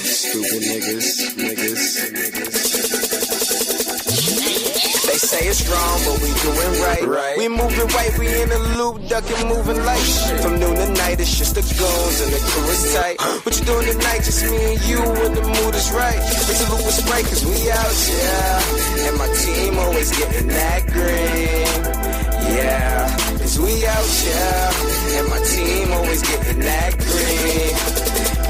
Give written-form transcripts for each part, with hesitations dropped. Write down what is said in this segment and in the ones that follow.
Stupid niggas. They say it's wrong, but we doing right. We moving right, we in the loop, ducking, moving like shit. From noon to night, it's just the goons and the crew is tight. What you doing tonight? Just me and you when the mood is right. It's a loop with spray, cause we out, yeah. And my team always getting that green. Yeah, cause we out, yeah. And my team always getting that green.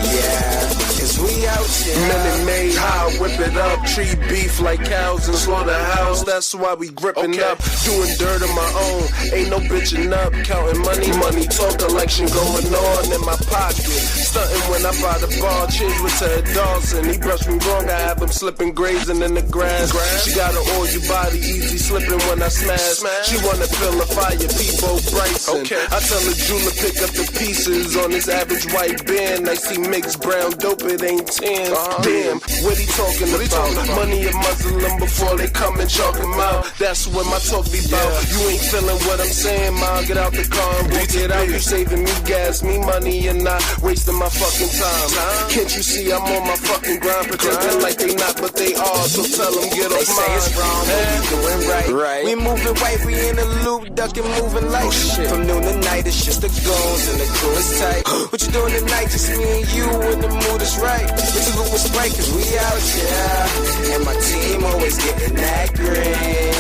Yeah, cause we out, yeah. Minute Maid, how I whip it up. Treat beef like cows in slaughterhouse. That's why we gripping up. Doing dirt on my own. Ain't no bitching up. Counting money talk election going on in my pocket. Stunting when I buy the bar. Change with Ted Dawson. He brushed me wrong. I have him slipping, grazing in the grass. She got an all you body easy slipping when I smash. She wanna feel the fire, Peebo Bryson. I tell her Jula pick up the pieces on this average white band. I see mixed brown dope, it ain't 10. Damn, what he talking about? Money a Muslim before they come and chalk him out. That's what my talk be about. You ain't feeling what I'm saying, ma. Get out the car and walk it out. You saving me gas, me money, and not wasting my fucking time. Can't you see I'm on my fucking grind? Pretending like they not, but they are. So tell them get off mine. They say it's wrong, but we doing right. We moving right, we in the loop, ducking, moving like shit. From noon to night, it's just the goons and the crew is tight. What you doing tonight? Just me and you when the mood is right. It's a loop with spray, cause we out, yeah. And my team always getting that green.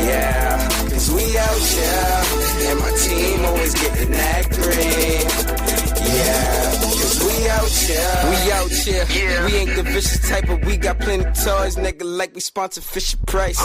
Yeah, cause we out, yeah. And my team always getting that green. Yeah, cause we out, yeah. We out, yeah. We ain't the vicious type, but we got plenty toys, nigga, like we sponsor Fisher Price.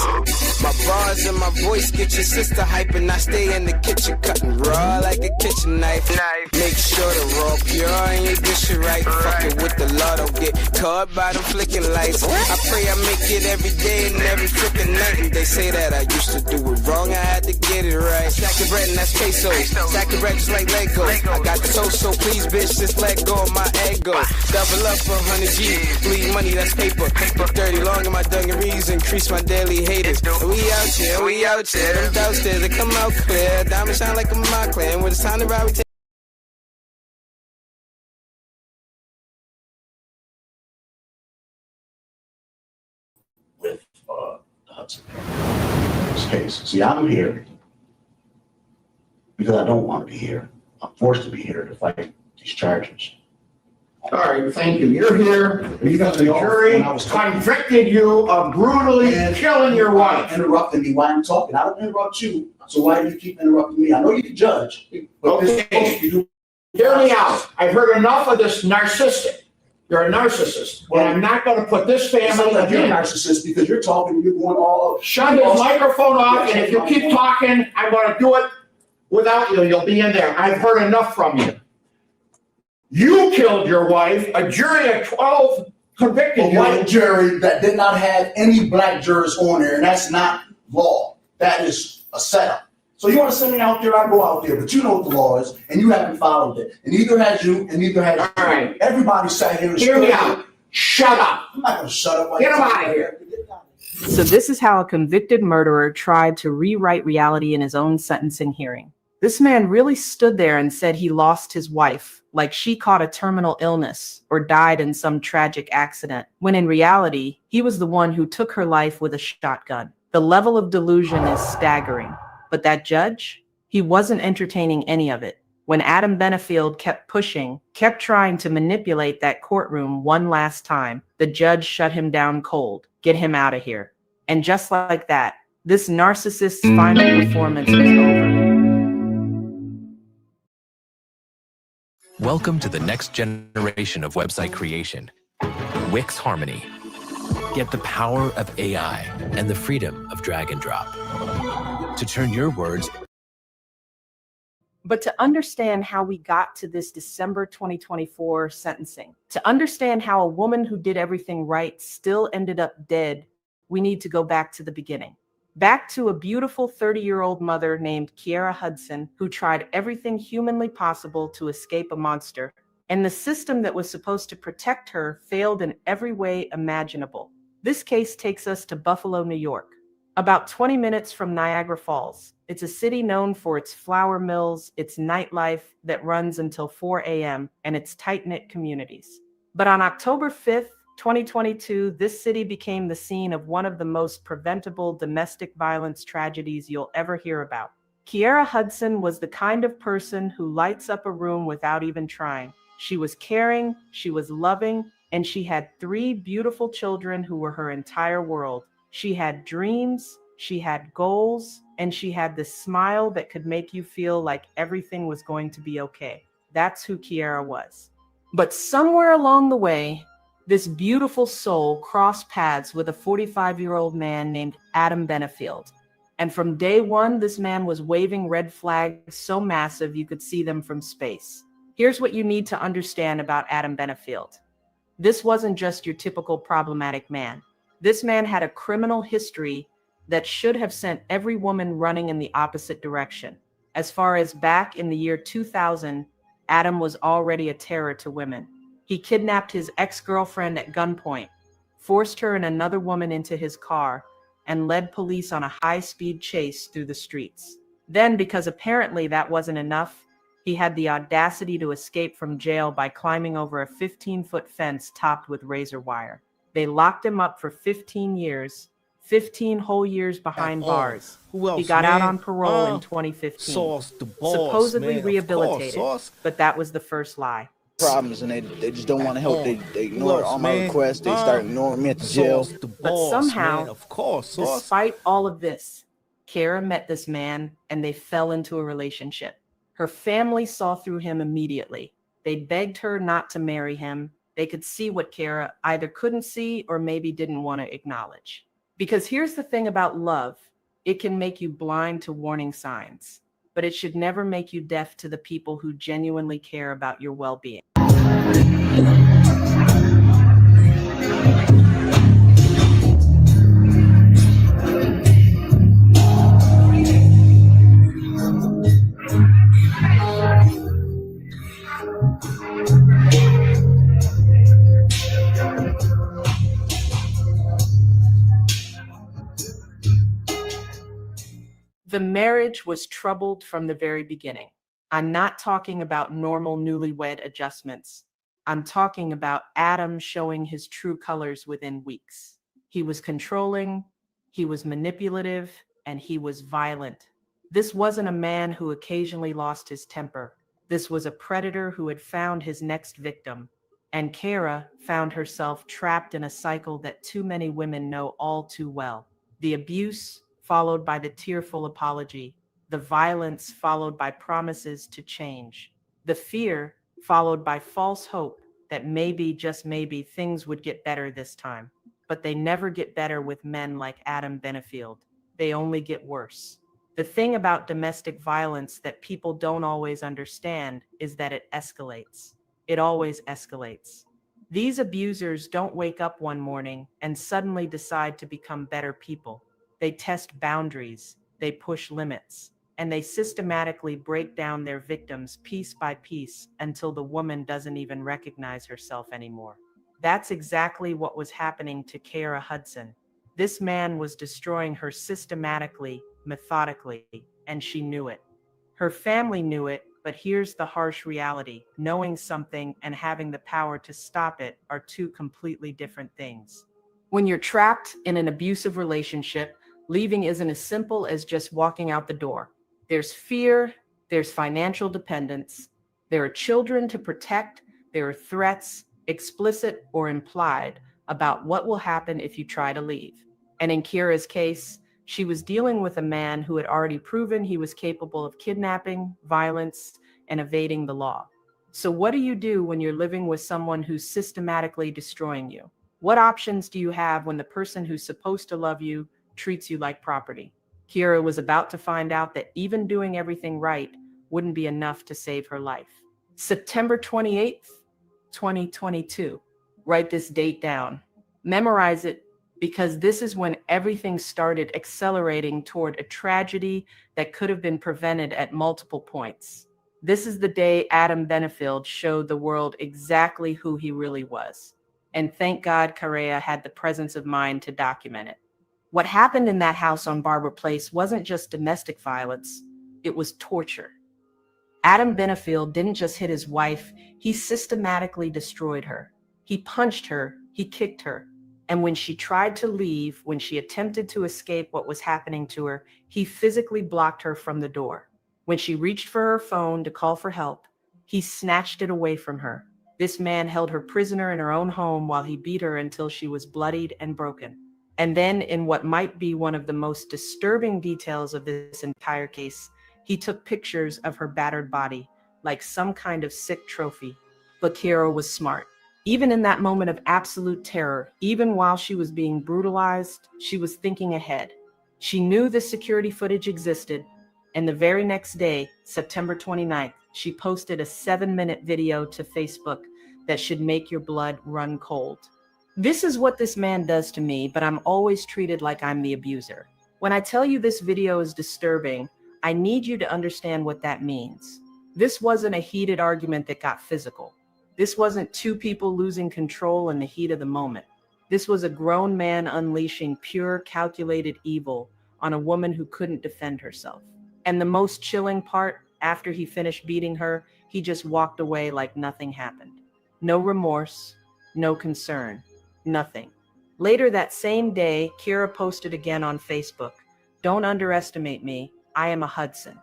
My bars and my voice get your sister hype, and I stay in the kitchen cutting raw like a kitchen knife. Make sure the raw pure and you dish it right. Fucking with the law, don't get caught by them flicking lights. I pray I make it every day and every freaking night. And they say that I used to do it wrong, I had to get it right. Stack of bread and that's pesos. Stack of bread just like Legos. I got the toast, so please, bitch, just let go of my ego. Double up for 100 G. Bleed money, that's paper. Put 30 long in my dungarees, increase my daily haters. We out here. Them downstairs, they come out clear. Diamonds shine like a Montclair. And when it's time to ride, we take. With Hudson. This case. See, I'm here because I don't want to be here. I'm forced to be here to fight these charges. All right, thank you. You're here because the jury convicted you of brutally killing your wife. Interrupting me while I'm talking. I don't interrupt you, so why do you keep interrupting me? I know you can judge, but okay. Hear me out. I've heard enough of this narcissistic. You're a narcissist. Well, and I'm not going to put this family like you're a narcissist because you're talking, you're going all up. Shut his microphone off, and if you keep talking, I'm going to do it without you. You'll be in there. I've heard enough from you. You killed your wife. A jury of 12 convicted you. A white jury that did not have any black jurors on there, and that's not law. That is a setup. So you want to send me out there, I go out there, but you know what the law is, and you haven't followed it. And neither has you, and neither has you. All right. Everybody sat here and hear me out. Shut up. I'm not going to shut up. Get him out of here. So this is how a convicted murderer tried to rewrite reality in his own sentencing hearing. This man really stood there and said he lost his wife, like she caught a terminal illness or died in some tragic accident, when in reality, he was the one who took her life with a shotgun. The level of delusion is staggering. But that judge, he wasn't entertaining any of it. When Adam Benefield kept pushing, kept trying to manipulate that courtroom one last time, the judge shut him down cold. Get him out of here. And just like that, this narcissist's final performance was over. Welcome to the next generation of website creation, Wix Harmony. Get the power of AI and the freedom of drag and drop to turn your words. But to understand how we got to this December 2024 sentencing, to understand how a woman who did everything right still ended up dead, we need to go back to the beginning. Back to a beautiful 30-year-old mother named Kiera Hudson, who tried everything humanly possible to escape a monster. And the system that was supposed to protect her failed in every way imaginable. This case takes us to Buffalo, New York. About 20 minutes from Niagara Falls. It's a city known for its flour mills, its nightlife that runs until 4 a.m., and its tight-knit communities. But on October 5th, 2022, this city became the scene of one of the most preventable domestic violence tragedies you'll ever hear about. Kiera Hudson was the kind of person who lights up a room without even trying. She was caring, she was loving, and she had 3 beautiful children who were her entire world. She had dreams, she had goals, and she had this smile that could make you feel like everything was going to be okay. That's who Kiera was. But somewhere along the way, this beautiful soul crossed paths with a 45-year-old man named Adam Benefield. And from day one, this man was waving red flags so massive you could see them from space. Here's what you need to understand about Adam Benefield. This wasn't just your typical problematic man. This man had a criminal history that should have sent every woman running in the opposite direction. As far as back in the year 2000, Adam was already a terror to women. He kidnapped his ex-girlfriend at gunpoint, forced her and another woman into his car, and led police on a high-speed chase through the streets. Then, because apparently that wasn't enough, he had the audacity to escape from jail by climbing over a 15-foot fence topped with razor wire. They locked him up for 15 years, 15 whole years behind bars. Who else, He got out man? on parole in 2015, Sauce the boss, supposedly man. Of rehabilitated, course, Sauce. but that was the first lie. Problems and they just don't want to help. They ignore else, all my man? requests. They start ignoring me at the jail. Sauce the But boss, somehow, man. Of course, Sauce. despite all of this, Kara met this man and they fell into a relationship. Her family saw through him immediately. They begged her not to marry him. They could see what Kara either couldn't see or maybe didn't want to acknowledge. Because here's the thing about love, it can make you blind to warning signs, but it should never make you deaf to the people who genuinely care about your well-being. The marriage was troubled from the very beginning. I'm not talking about normal newlywed adjustments. I'm talking about Adam showing his true colors within weeks. He was controlling, he was manipulative, and he was violent. This wasn't a man who occasionally lost his temper. This was a predator who had found his next victim. And Kara found herself trapped in a cycle that too many women know all too well. The abuse, followed by the tearful apology, the violence followed by promises to change, the fear followed by false hope that maybe, just maybe, things would get better this time. But they never get better with men like Adam Benefield. They only get worse. The thing about domestic violence that people don't always understand is that it escalates. It always escalates. These abusers don't wake up one morning and suddenly decide to become better people. They test boundaries, they push limits, and they systematically break down their victims piece by piece until the woman doesn't even recognize herself anymore. That's exactly what was happening to Kara Hudson. This man was destroying her systematically, methodically, and she knew it. Her family knew it, but here's the harsh reality. Knowing something and having the power to stop it are two completely different things. When you're trapped in an abusive relationship, leaving isn't as simple as just walking out the door. There's fear, there's financial dependence, there are children to protect, there are threats, explicit or implied, about what will happen if you try to leave. And in Kira's case, she was dealing with a man who had already proven he was capable of kidnapping, violence, and evading the law. So what do you do when you're living with someone who's systematically destroying you? What options do you have when the person who's supposed to love you treats you like property? Kira was about to find out that even doing everything right wouldn't be enough to save her life. September 28th, 2022. Write this date down. Memorize it, because this is when everything started accelerating toward a tragedy that could have been prevented at multiple points. This is the day Adam Benefield showed the world exactly who he really was. And thank God Correa had the presence of mind to document it. What happened in that house on Barber Place wasn't just domestic violence, it was torture. Adam Benefield didn't just hit his wife, he systematically destroyed her. He punched her, he kicked her, and when she tried to leave, when she attempted to escape what was happening to her, he physically blocked her from the door. When she reached for her phone to call for help, he snatched it away from her. This man held her prisoner in her own home while he beat her until she was bloodied and broken. And then, in what might be one of the most disturbing details of this entire case, he took pictures of her battered body, like some kind of sick trophy. But Kiera was smart. Even in that moment of absolute terror, even while she was being brutalized, she was thinking ahead. She knew the security footage existed, and the very next day, September 29th, she posted a 7-minute video to Facebook that should make your blood run cold. This is what this man does to me, but I'm always treated like I'm the abuser. When I tell you this video is disturbing, I need you to understand what that means. This wasn't a heated argument that got physical. This wasn't two people losing control in the heat of the moment. This was a grown man unleashing pure, calculated evil on a woman who couldn't defend herself. And the most chilling part, after he finished beating her, he just walked away like nothing happened. No remorse, no concern. Nothing. Later that same day, Kira posted again on Facebook, "Don't underestimate me. I am a Hudson."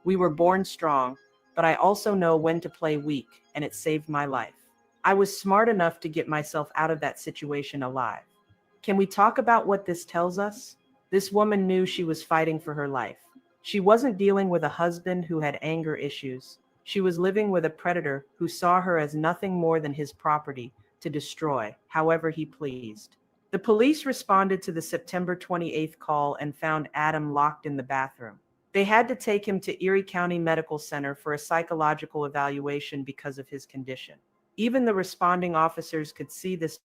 We were born strong, but I also know when to play weak, and it saved my life. I was smart enough to get myself out of that situation alive. Can we talk about what this tells us? This woman knew she was fighting for her life. She wasn't dealing with a husband who had anger issues. She was living with a predator who saw her as nothing more than his property to destroy, however he pleased. The police responded to the September 28th call and found Adam locked in the bathroom. They had to take him to Erie County Medical Center for a psychological evaluation because of his condition. Even the responding officers could see this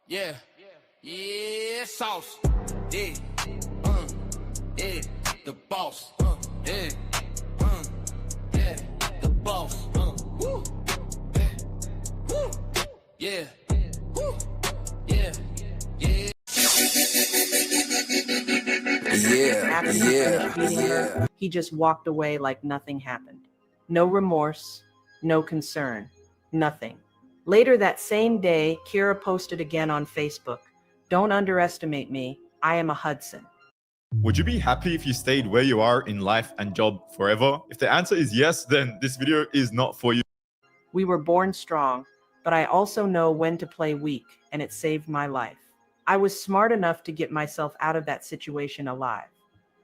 Yeah, yeah, sauce. Yeah, yeah, the boss. Yeah, yeah, the boss. Woo, woo, yeah, woo, yeah, yeah. After he finished beating her, he just walked away like nothing happened. No remorse, no concern, nothing. Later that same day, Kira posted again on Facebook, "Don't underestimate me. I am a Hudson." Would you be happy if you stayed where you are in life and job forever? If the answer is yes, then this video is not for you. We were born strong, but I also know when to play weak, and it saved my life. I was smart enough to get myself out of that situation alive.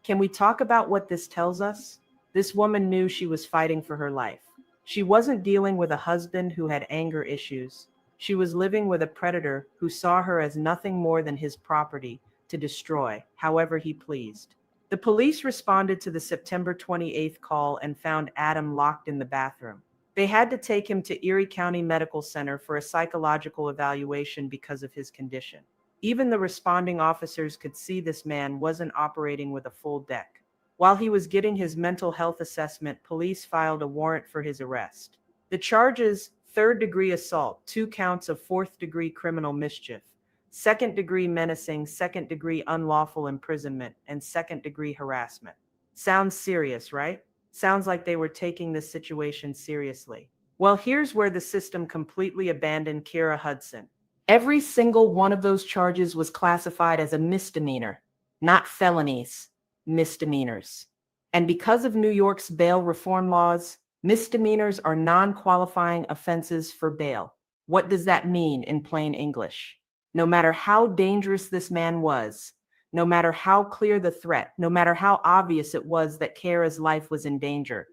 Can we talk about what this tells us? This woman knew she was fighting for her life. She wasn't dealing with a husband who had anger issues. She was living with a predator who saw her as nothing more than his property to destroy however he pleased. The police responded to the September 28th call and found Adam locked in the bathroom. They had to take him to Erie County Medical Center for a psychological evaluation because of his condition. Even the responding officers could see this man wasn't operating with a full deck. While he was getting his mental health assessment, police filed a warrant for his arrest. The charges: third-degree assault, 2 counts of fourth-degree criminal mischief, second-degree menacing, second-degree unlawful imprisonment, and second-degree harassment. Sounds serious, right? Sounds like they were taking this situation seriously. Well, here's where the system completely abandoned Kira Hudson. Every single one of those charges was classified as a misdemeanor, not felonies, misdemeanors. And because of New York's bail reform laws, misdemeanors are non-qualifying offenses for bail. What does that mean in plain English? No matter how dangerous this man was, no matter how clear the threat, no matter how obvious it was that Kira's life was in danger,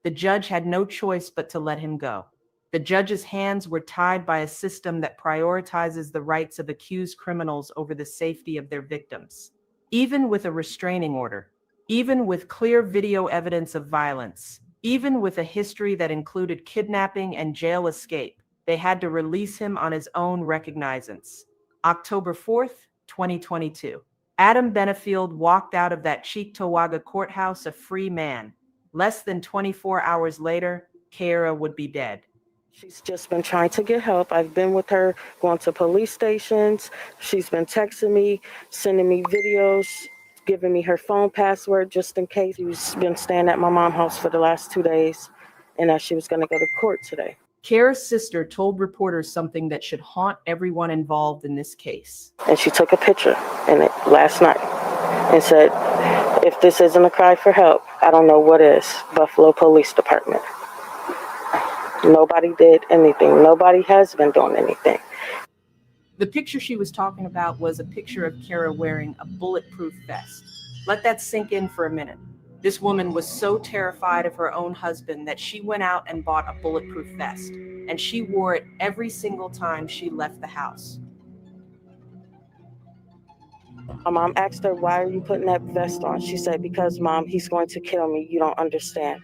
the judge had no choice but to let him go. The judge's hands were tied by a system that prioritizes the rights of accused criminals over the safety of their victims. Even with a restraining order, even with clear video evidence of violence, even with a history that included kidnapping and jail escape, they had to release him on his own recognizance. October 4th, 2022. Adam Benefield walked out of that Cheektowaga courthouse a free man. Less than 24 hours later, Kira would be dead. She's just been trying to get help. I've been with her, going to police stations. She's been texting me, sending me videos, giving me her phone password just in case. She's been staying at my mom's house for the last 2 days, and that she was going to go to court today. Kira's sister told reporters something that should haunt everyone involved in this case. And she took a picture in it last night and said, "If this isn't a cry for help, I don't know what is." Buffalo Police Department. Nobody did anything. Nobody has been doing anything. The picture she was talking about was a picture of Kira wearing a bulletproof vest. Let that sink in for a minute. This woman was so terrified of her own husband that she went out and bought a bulletproof vest, and she wore it every single time she left the house. My mom asked her, "Why are you putting that vest on?" She said, "Because, Mom, he's going to kill me. You don't understand."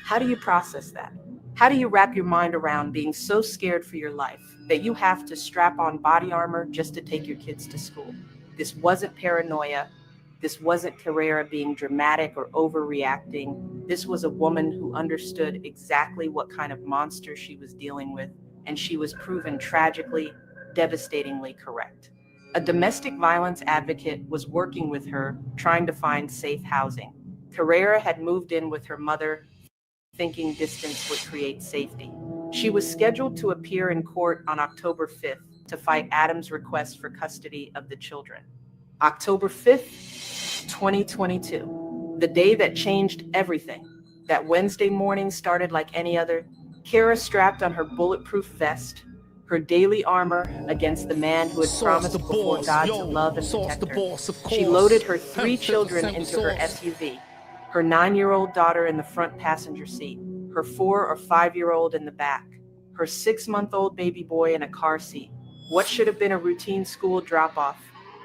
How do you process that? How do you wrap your mind around being so scared for your life that you have to strap on body armor just to take your kids to school? This wasn't paranoia. This wasn't Carrera being dramatic or overreacting. This was a woman who understood exactly what kind of monster she was dealing with, and she was proven tragically, devastatingly correct. A domestic violence advocate was working with her, trying to find safe housing. Carrera had moved in with her mother, thinking distance would create safety. She was scheduled to appear in court on October 5th to fight Adam's request for custody of the children. October 5th, 2022, the day that changed everything. That Wednesday morning started like any other. Kira strapped on her bulletproof vest, her daily armor against the man who had promised before God to love and protect her. She loaded her 3 children into her SUV, her 9-year-old daughter in the front passenger seat, her 4 or 5-year-old in the back, her 6-month-old baby boy in a car seat. What should have been a routine school drop-off,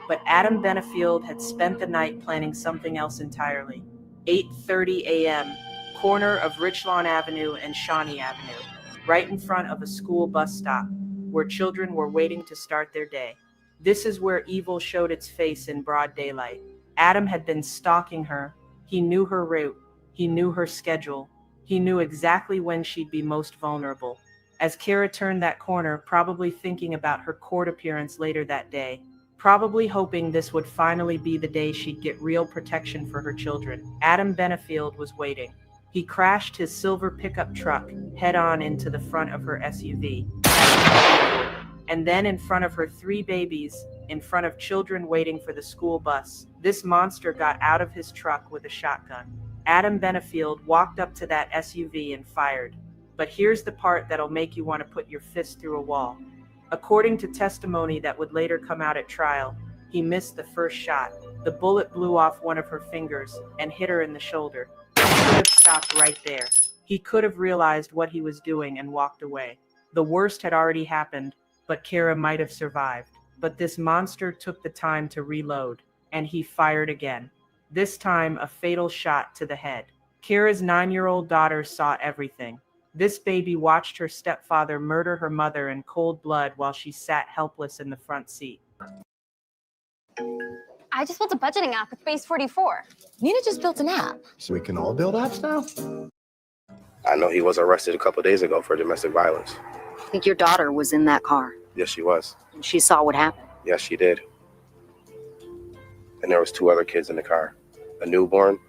but Adam Benefield had spent the night planning something else entirely. 8:30 a.m., corner of Richlawn Avenue and Shawnee Avenue, right in front of a school bus stop, where children were waiting to start their day. This is where evil showed its face in broad daylight. Adam had been stalking her. He knew her route. He knew her schedule. He knew exactly when she'd be most vulnerable. As Kara turned that corner, probably thinking about her court appearance later that day, probably hoping this would finally be the day she'd get real protection for her children, Adam Benefield was waiting. He crashed his silver pickup truck head-on into the front of her SUV. And then in front of her 3 babies, in front of children waiting for the school bus, this monster got out of his truck with a shotgun. Adam Benefield walked up to that SUV and fired. But here's the part that'll make you want to put your fist through a wall. According to testimony that would later come out at trial, he missed the first shot. The bullet blew off one of her fingers and hit her in the shoulder. He could have stopped right there. He could have realized what he was doing and walked away. The worst had already happened, but Kara might have survived. But this monster took the time to reload, and he fired again. This time, a fatal shot to the head. Kara's 9-year-old daughter saw everything. This baby watched her stepfather murder her mother in cold blood while she sat helpless in the front seat. I just built a budgeting app with Base 44. Nina just built an app. So we can all build apps now? I know he was arrested a couple days ago for domestic violence. I think your daughter was in that car. Yes, she was. And she saw what happened. Yes, she did. And there was 2 other kids in the car, a newborn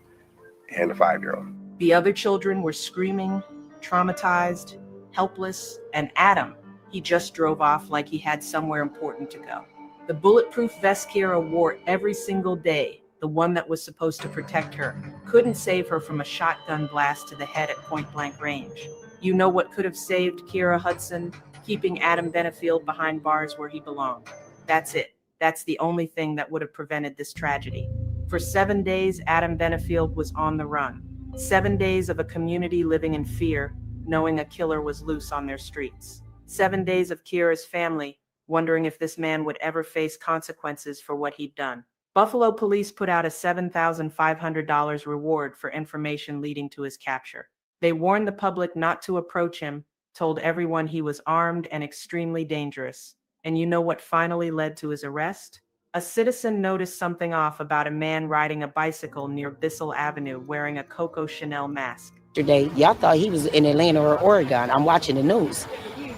and a 5-year-old. The other children were screaming, traumatized, helpless, and Adam, he just drove off like he had somewhere important to go. The bulletproof vest Kara wore every single day, the one that was supposed to protect her, couldn't save her from a shotgun blast to the head at point-blank range. You know what could have saved Kara Hudson? Keeping Adam Benefield behind bars where he belonged. That's it. That's the only thing that would have prevented this tragedy. For 7 days, Adam Benefield was on the run. 7 days of a community living in fear, knowing a killer was loose on their streets. 7 days of Kira's family, wondering if this man would ever face consequences for what he'd done. Buffalo police put out a $7,500 reward for information leading to his capture. They warned the public not to approach him, told everyone he was armed and extremely dangerous. And you know what finally led to his arrest? A citizen noticed something off about a man riding a bicycle near Bissell Avenue wearing a Coco Chanel mask. Yesterday, y'all thought he was in Atlanta or Oregon. I'm watching the news.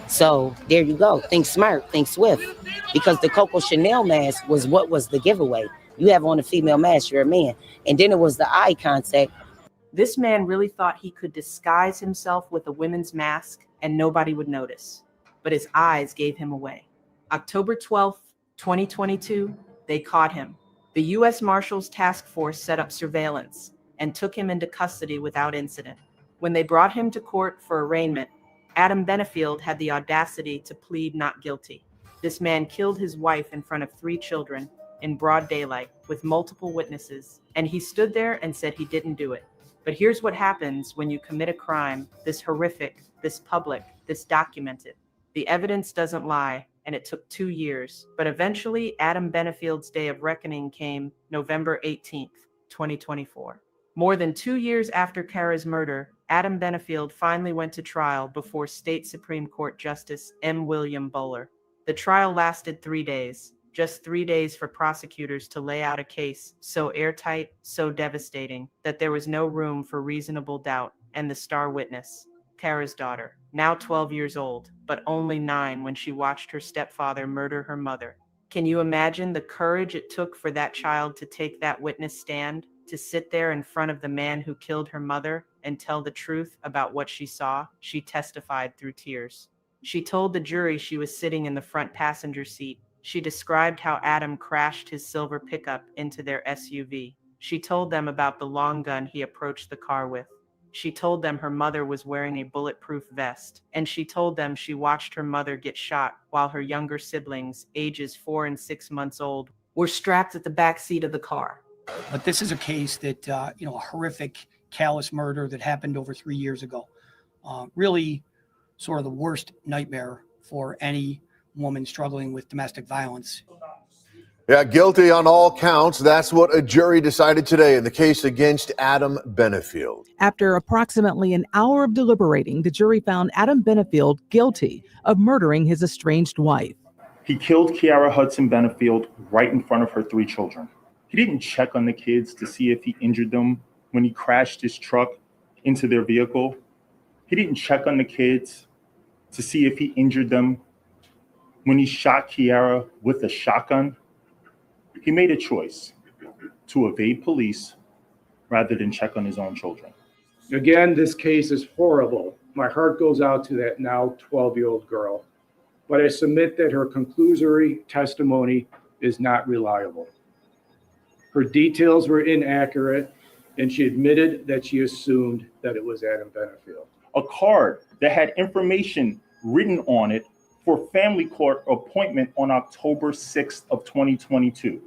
So there you go. Think smart, think swift. Because the Coco Chanel mask was what was the giveaway. You have on a female mask, you're a man. And then it was the eye contact. This man really thought he could disguise himself with a women's mask and nobody would notice. But his eyes gave him away. October 12th, 2022, they caught him. The U.S. Marshals Task Force set up surveillance and took him into custody without incident. When they brought him to court for arraignment, Adam Benefield had the audacity to plead not guilty. This man killed his wife in front of 3 children in broad daylight with multiple witnesses, and he stood there and said he didn't do it. But here's what happens when you commit a crime this horrific, this public, this documented. The evidence doesn't lie, and it took 2 years. But eventually, Adam Benefield's day of reckoning came November 18th, 2024. More than 2 years after Kara's murder, Adam Benefield finally went to trial before State Supreme Court Justice M. William Bowler. The trial lasted 3 days, just 3 days for prosecutors to lay out a case so airtight, so devastating, that there was no room for reasonable doubt, and the star witness, Kara's daughter, now 12 years old, but only 9 when she watched her stepfather murder her mother. Can you imagine the courage it took for that child to take that witness stand, to sit there in front of the man who killed her mother and tell the truth about what she saw? She testified through tears. She told the jury she was sitting in the front passenger seat. She described how Adam crashed his silver pickup into their SUV. She told them about the long gun he approached the car with. She told them her mother was wearing a bulletproof vest, and she told them she watched her mother get shot while her younger siblings, ages 4 and 6 months old, were strapped at the back seat of the car. But this is a case that, a horrific, callous murder that happened over 3 years ago. Really sort of the worst nightmare for any woman struggling with domestic violence. Yeah, guilty on all counts. That's what a jury decided today in the case against Adam Benefield. After approximately an hour of deliberating, the jury found Adam Benefield guilty of murdering his estranged wife. He killed Kiara Hudson Benefield right in front of her 3 children. He didn't check on the kids to see if he injured them when he crashed his truck into their vehicle. He didn't check on the kids to see if he injured them when he shot Kiara with a shotgun. He made a choice to evade police rather than check on his own children. Again, this case is horrible. My heart goes out to that now 12-year-old girl, but I submit that her conclusory testimony is not reliable. Her details were inaccurate, and she admitted that she assumed that it was Adam Benefield. A card that had information written on it for family court appointment on October 6th of 2022,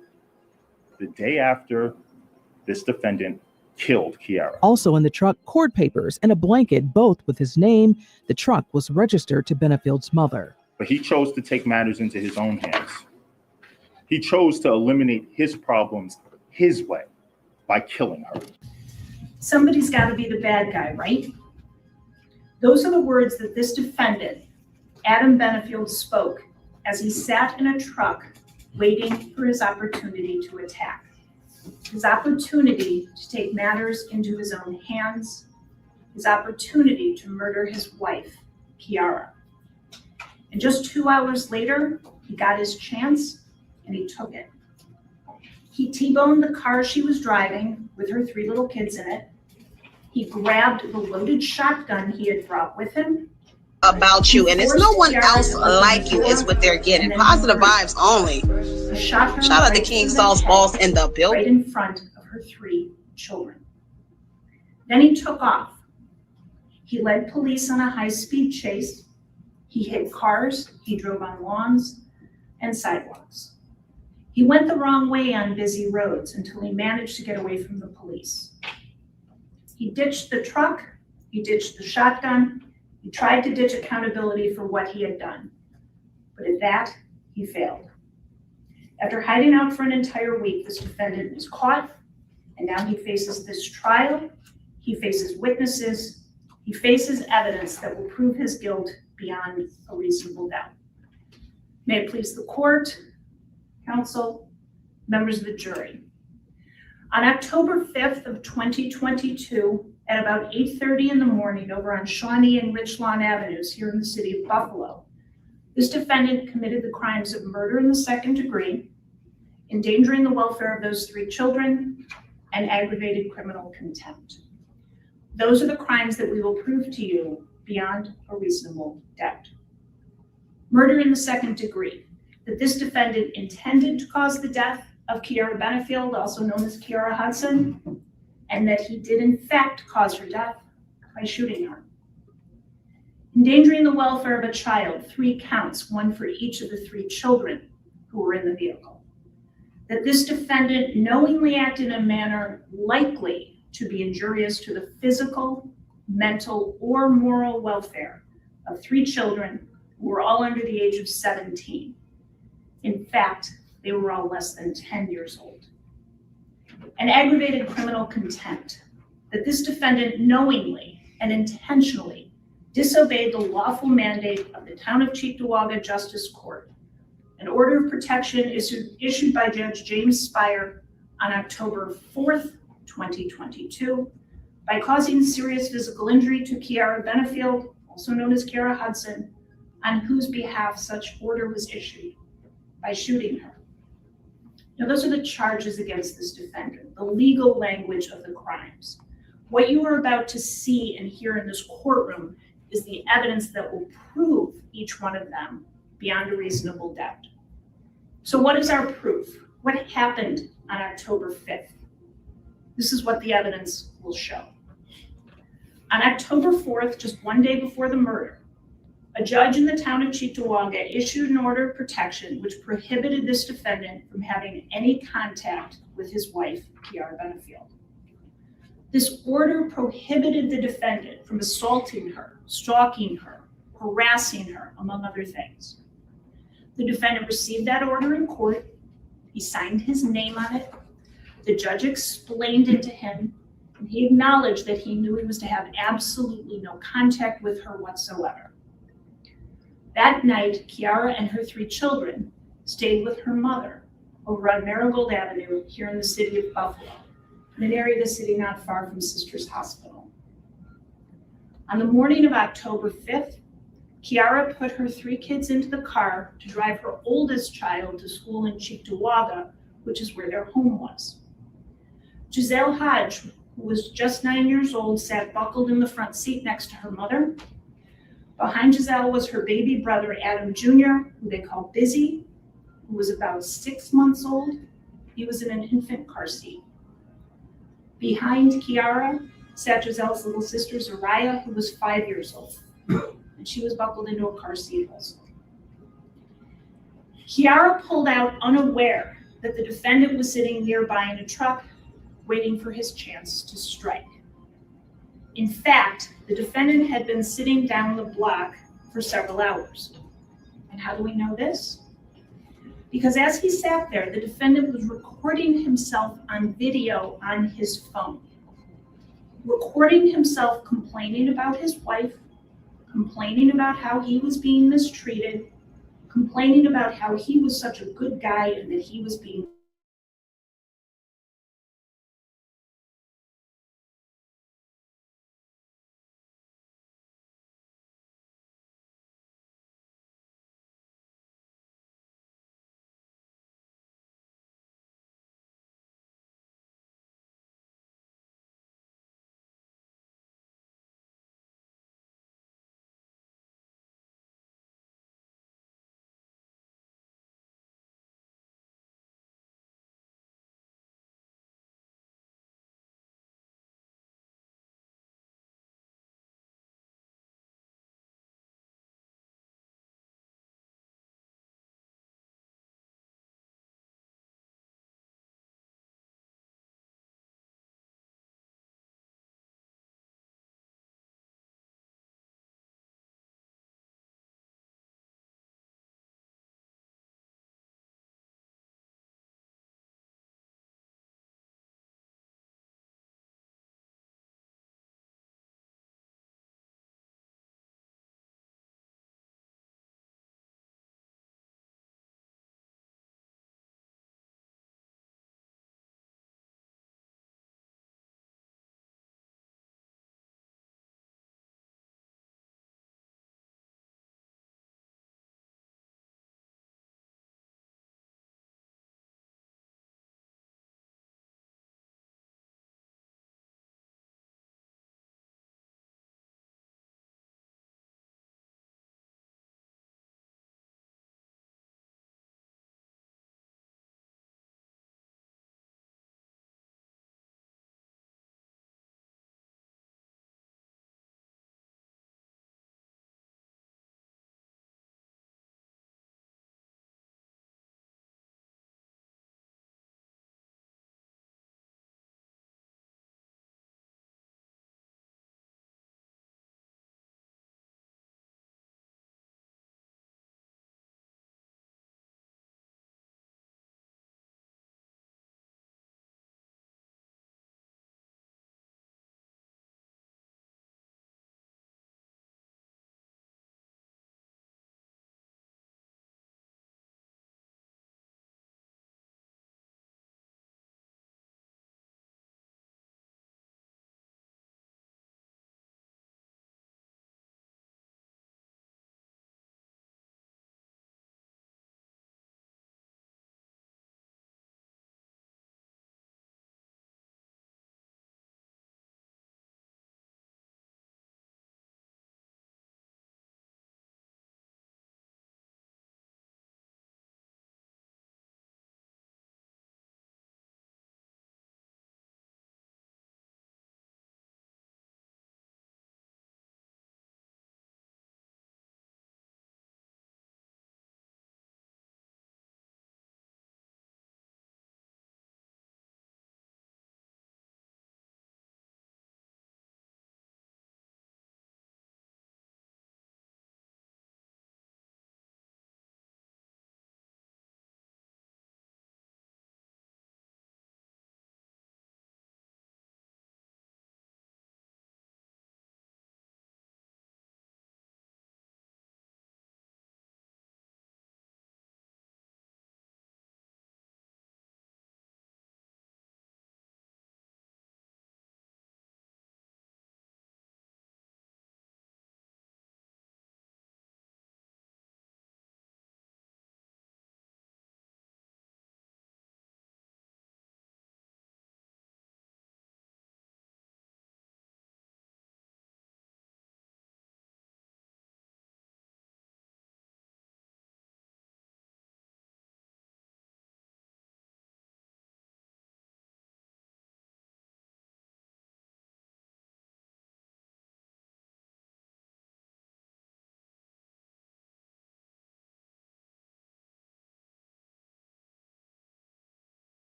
the day after this defendant killed Kiara. Also in the truck, court papers and a blanket, both with his name. The truck was registered to Benefield's mother. But he chose to take matters into his own hands. He chose to eliminate his problems his way by killing her. Somebody's got to be the bad guy, right? Those are the words that this defendant, Adam Benefield, spoke as he sat in a truck waiting for his opportunity to attack. His opportunity to take matters into his own hands, his opportunity to murder his wife, Kiara. And just 2 hours later, he got his chance and he took it. He T-boned the car she was driving with her 3 little kids in it. He grabbed the loaded shotgun he had brought with him. About you, and it's no one else like you is what they're getting. Positive vibes only. Shout out to King Saul's boss in the building. Right in front of her 3 children. Then he took off. He led police on a high-speed chase. He hit cars, he drove on lawns and sidewalks. He went the wrong way on busy roads until he managed to get away from the police. He ditched the truck, he ditched the shotgun, he tried to ditch accountability for what he had done. But at that, he failed. After hiding out for an entire week, this defendant was caught, and now he faces this trial, he faces witnesses, he faces evidence that will prove his guilt beyond a reasonable doubt. May it please the court, counsel, members of the jury. On October 5th of 2022, at about 8:30 in the morning over on Shawnee and Richlawn Avenues here in the city of Buffalo, this defendant committed the crimes of murder in the 2nd degree, endangering the welfare of those 3 children, and aggravated criminal contempt. Those are the crimes that we will prove to you beyond a reasonable doubt. Murder in the 2nd degree, that this defendant intended to cause the death of Kiara Benefield, also known as Kiara Hudson, and that he did in fact cause her death by shooting her. Endangering the welfare of a child, 3 counts, 1 for each of the 3 children who were in the vehicle. That this defendant knowingly acted in a manner likely to be injurious to the physical, mental, or moral welfare of 3 children who were all under the age of 17. In fact, they were all less than 10 years old. And aggravated criminal contempt, that this defendant knowingly and intentionally disobeyed the lawful mandate of the Town of Cheektowaga Justice Court, an order of protection issued by Judge James Spire on October 4th, 2022, by causing serious physical injury to Kiara Benefield, also known as Kiara Hudson, on whose behalf such order was issued, by shooting her. Now, those are the charges against this defendant, the legal language of the crimes. What you are about to see and hear in this courtroom is the evidence that will prove each one of them beyond a reasonable doubt. So what is our proof? What happened on October 5th? This is what the evidence will show. On October 4th, just 1 day before the murder, a judge in the Town of Cheektowaga issued an order of protection which prohibited this defendant from having any contact with his wife, Kiara Benefield. This order prohibited the defendant from assaulting her, stalking her, harassing her, among other things. The defendant received that order in court. He signed his name on it. The judge explained it to him, and he acknowledged that he knew he was to have absolutely no contact with her whatsoever. That night, Kiara and her 3 children stayed with her mother over on Marigold Avenue here in the city of Buffalo, in an area of the city not far from Sisters Hospital. On the morning of October 5th, Kiara put her 3 kids into the car to drive her oldest child to school in Cheektowaga, which is where their home was. Giselle Hodge, who was just 9 years old, sat buckled in the front seat next to her mother. Behind Giselle was her baby brother, Adam Jr., who they called Busy, who was about 6 months old. He was in an infant car seat. Behind Kiara sat Giselle's little sister, Zariah, who was 5 years old, and she was buckled into a car seat also. Kiara pulled out unaware that the defendant was sitting nearby in a truck, waiting for his chance to strike. In fact, the defendant had been sitting down the block for several hours. And how do we know this? Because as he sat there, the defendant was recording himself on video on his phone, recording himself complaining about his wife, complaining about how he was being mistreated, complaining about how he was such a good guy and that he was being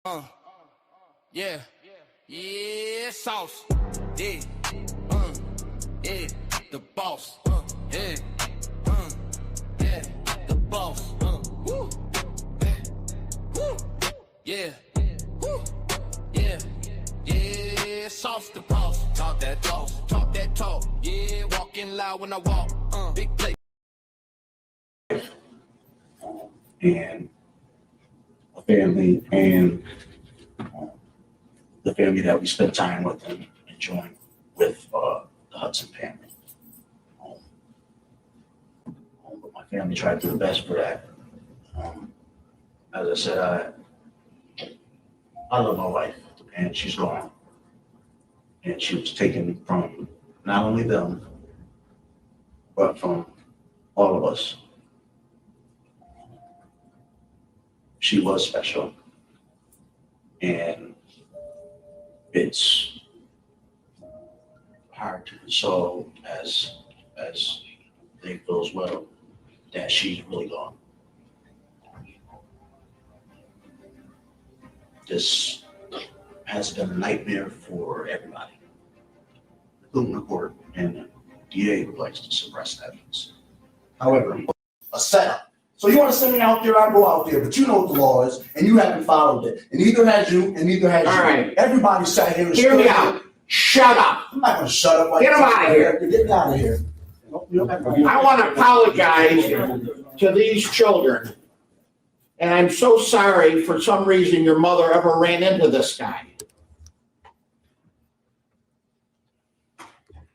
Yeah. Yeah, sauce. Yeah. Yeah. The boss. Yeah. Yeah. The boss. Woo. Woo. Yeah. Woo. Yeah. Yeah. Sauce the boss. Talk that talk. Talk that talk. Yeah. Walking loud when I walk. Big play. And a family and the family that we spent time with and enjoying with the Hudson family. But my family tried to do the best for that. As I said, I love my wife, and she's gone. And she was taken from not only them, but from all of us. She was special. And it's hard to console as they feel as well that she's really gone. This has been a nightmare for everybody, including the court and the DA who likes to suppress evidence. However, a setup. So you want to send me out there, I go out there, but you know what the law is, and you haven't followed it. And neither has you, and neither has you. All right. Everybody sat here and Hear me out. Shut up. I'm not going to shut up. Get him out of here. Get out of here. I want to apologize to these children. And I'm so sorry for some reason your mother ever ran into this guy.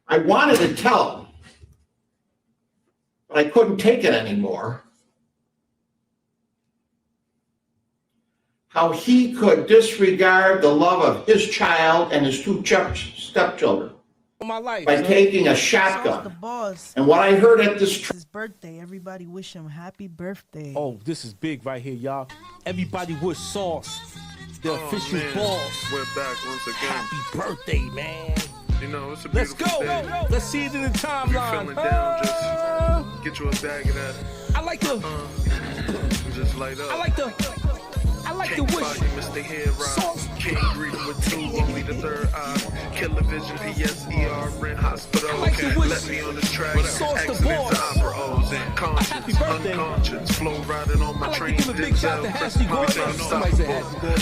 I wanted to tell him, but I couldn't take it anymore. How he could disregard the love of his child and his two stepchildren by taking a shotgun. And what I heard at this his birthday, everybody wish him happy birthday. Oh, this is big right here, y'all. Everybody wish Sauce, the official boss. We're back once again. Happy birthday, man. You know, it's a Let's beautiful go. day. Let's see it in the timeline. Feeling down, just get you a bag of that. I like the. Just light up. I like the wish. Mr. Head King greeting with two, only the third eye. Killer vision, PSER, in hospital. Let me on this track. Accidents, opera O's, and conscience, unconscious. Flow riding on my train. Denzel,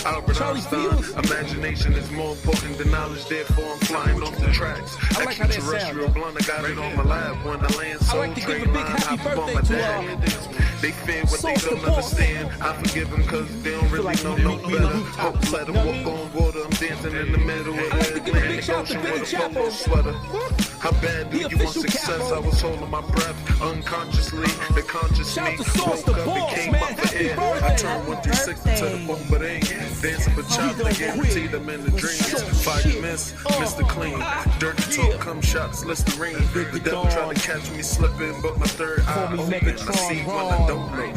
Albert Einstein. Imagination is more important than knowledge, therefore I'm flying off the tracks. Extraterrestrial blunt, I got it on my lap. When I land soul train line, hop up on my dad. They fear what they don't understand. I forgive them cause they don't really know no better. Hope let them walk on water. I'm dancing in the middle of the Atlantic Ocean with a polo sweater. How bad do you want success? I was holding my breath unconsciously. The conscious me woke up and came up for air. I turned 136 to the phone, but ain't dancing for chops. I guaranteed them in the dreams. Fire miss, Mr. Clean. Dirty talk, come shots, Listerine. The devil tried to catch me slipping, but my third eye open. I see when I don't know.